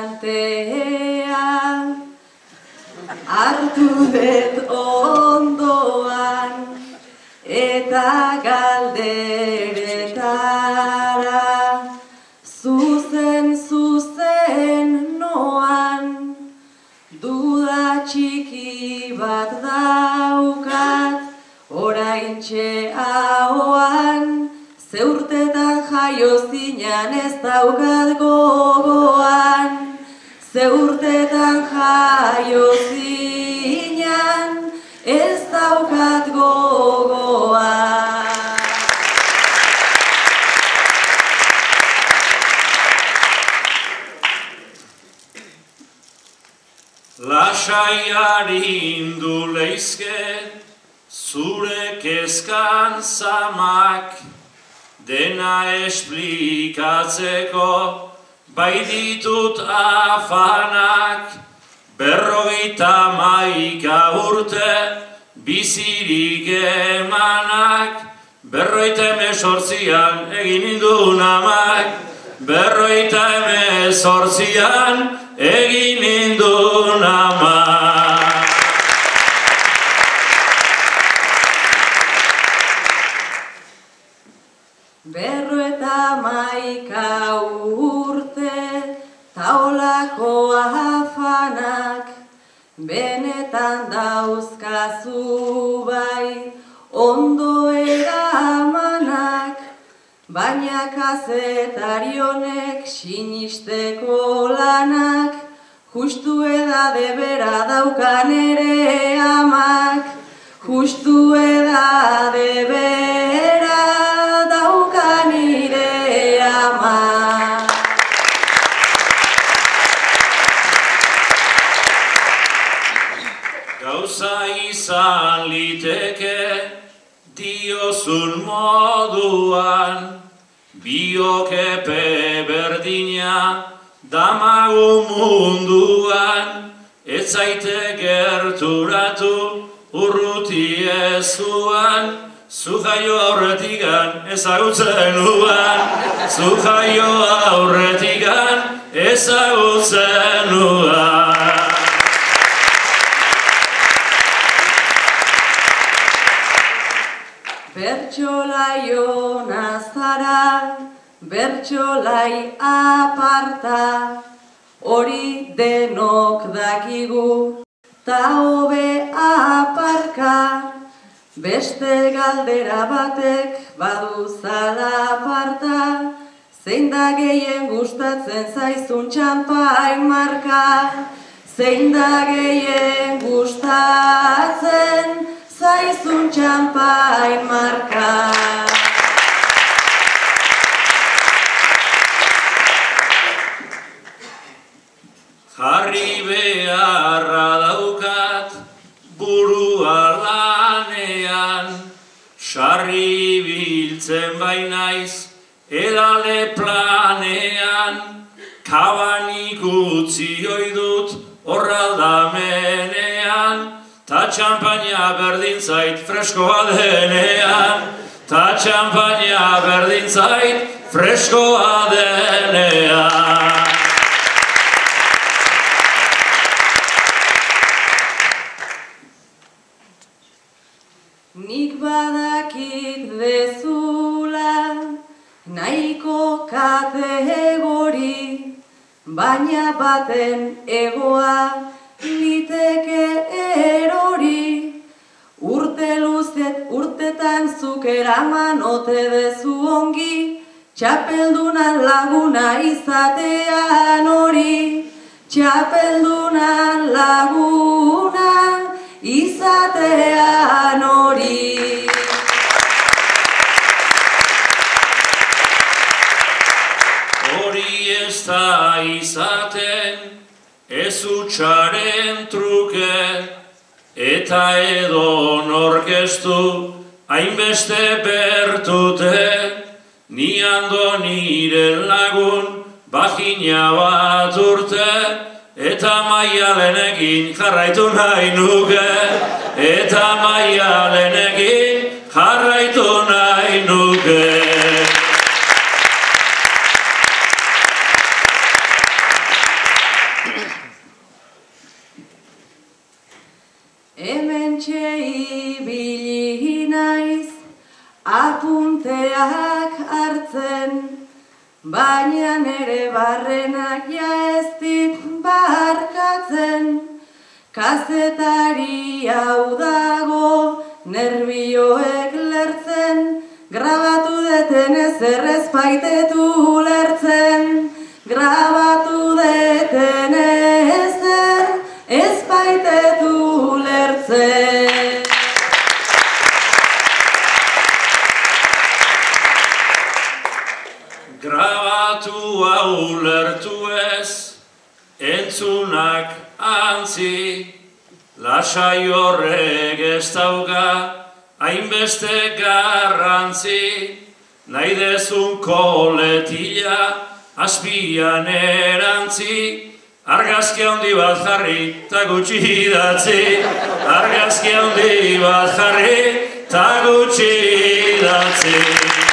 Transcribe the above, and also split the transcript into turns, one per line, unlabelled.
distantea, hartu dut ondoan, eta galderetara, zuzen noan, duda txiki bat daukat, oraintxe ahoan, ze urtetan jaio zinan ez daukat gogoan, ze urtetan jaio zinan ez daukat gogoan.
Lasai arindu leizke, zure kezkan zamak, dena esplikatzeko, bai ditut afanak, 51 urte, bizirik emanak, 58an egin nindun amak, 58an egin nindun amak.
Berroeta urte, taolako afanak, benetan dauzkazu bai, ondo eramanak, baina kazetari honek sinisteko lanak, justu edade bera daukan ere amak, justu edade bera daukan ere amak.
Gauza izan liteke diozun moduan, biok epe berdina damagu munduan, ez zaite gerturatu urruti ezuan, zu jaio aurretikan ezagutzen nuan, zu jaio aurretikan ezagutzen nuan.
Bertsolai ona zara, bertsolai aparta, hori denok dakigu, ta hobe aparka, beste galdera batek badu zalaparta, zein da gehien gustatzen zaizun txanpain marka, zein da gehien gustatzen zaizun txanpain marka.
Jarri beharra daukat burua lanean, sarri biltzen bainaiz edale planean, kabanik utzi oidut horraldamenean, ta txampaina berdin zait freskoa denean, ta txampaina berdin zait freskoa denean.
Nik badakit dezula nahiko kategori, baina baten egoa liteke erori, urte luzet urtetan zuk eraman ote dezu ongi, txapeldunan laguna izatean hori, txapeldunan laguna izatean hori.
Hori ez da izaten, ez utxaren truke, eta edo norkestu hainbeste bertute, ni ando nire lagun bajina bat urte, eta maialenekin jarraitu nahi nuke, eta maialenekin jarraitu nahi nuke.
apunteak hartzen, baina nere barrenak ja ez dit barkatzen. Kazetari hau dago, nerbioek lertzen, grabatu deten ezer ez baitetu lertzen. Grabatu deten ezer ez baitetu lertzen.
Grabatu hau lertu ez, entzunak antzi, lasai horrek ez dauka, hainbeste garrantzi, nahi dezun koletila, azpian erantzi, argazki handi bat jarri, ta gutxi idatzi, argazki handi bat jarri, ta gutxi idatzi.